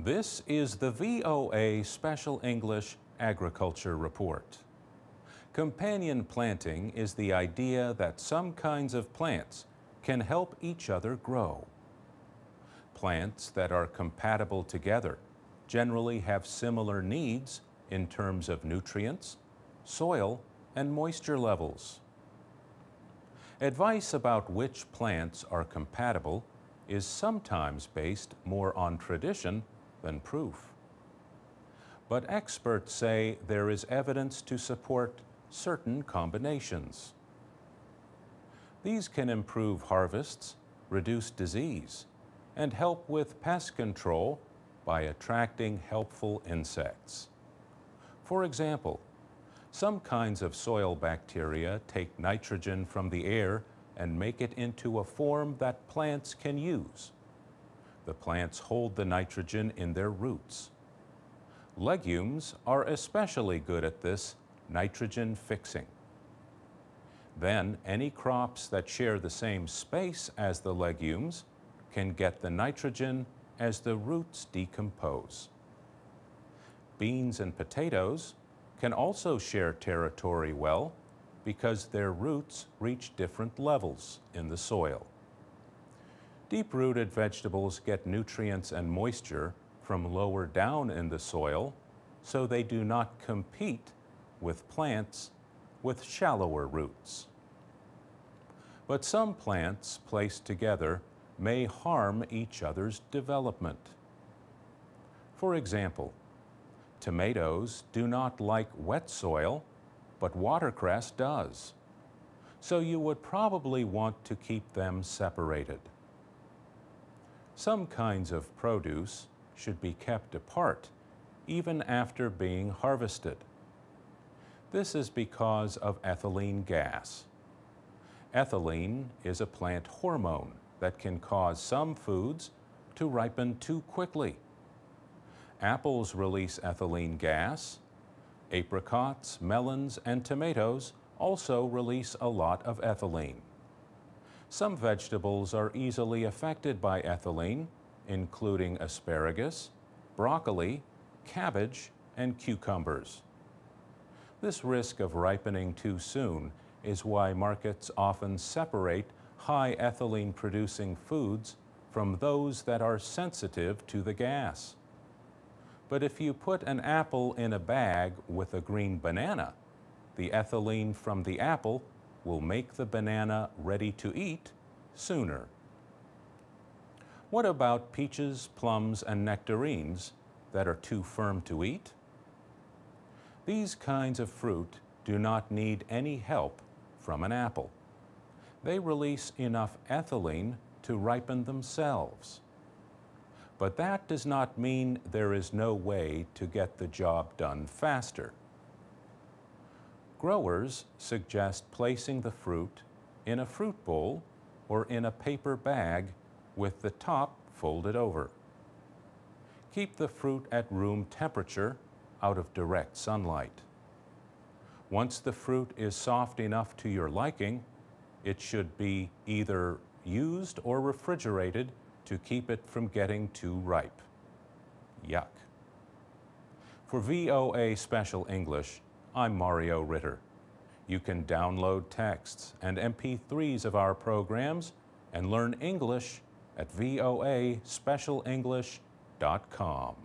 This is the VOA Special English Agriculture Report. Companion planting is the idea that some kinds of plants can help each other grow. Plants that are compatible together generally have similar needs in terms of nutrients, soil, and moisture levels. Advice about which plants are compatible is sometimes based more on tradition than proof. But experts say there is evidence to support certain combinations. These can improve harvests, reduce disease, and help with pest control by attracting helpful insects. For example, some kinds of soil bacteria take nitrogen from the air and make it into a form that plants can use. The plants hold the nitrogen in their roots. Legumes are especially good at this nitrogen fixing. Then any crops that share the same space as the legumes can get the nitrogen as the roots decompose. Beans and potatoes can also share territory well because their roots reach different levels in the soil. Deep-rooted vegetables get nutrients and moisture from lower down in the soil, so they do not compete with plants with shallower roots. But some plants placed together may harm each other's development. For example, tomatoes do not like wet soil, but watercress does. So you would probably want to keep them separated. Some kinds of produce should be kept apart even after being harvested. This is because of ethylene gas. Ethylene is a plant hormone that can cause some foods to ripen too quickly. Apples release ethylene gas. Apricots, melons, and tomatoes also release a lot of ethylene. Some vegetables are easily affected by ethylene, including asparagus, broccoli, cabbage, and cucumbers. This risk of ripening too soon is why markets often separate high ethylene producing foods from those that are sensitive to the gas. But if you put an apple in a bag with a green banana, the ethylene from the apple will make the banana ready to eat sooner. What about peaches, plums, and nectarines that are too firm to eat? These kinds of fruit do not need any help from an apple. They release enough ethylene to ripen themselves. But that does not mean there is no way to get the job done faster. Growers suggest placing the fruit in a fruit bowl or in a paper bag with the top folded over. Keep the fruit at room temperature out of direct sunlight. Once the fruit is soft enough to your liking, it should be either used or refrigerated to keep it from getting too ripe. Yuck. For VOA Special English, I'm Mario Ritter. You can download texts and MP3s of our programs and learn English at voaspecialenglish.com.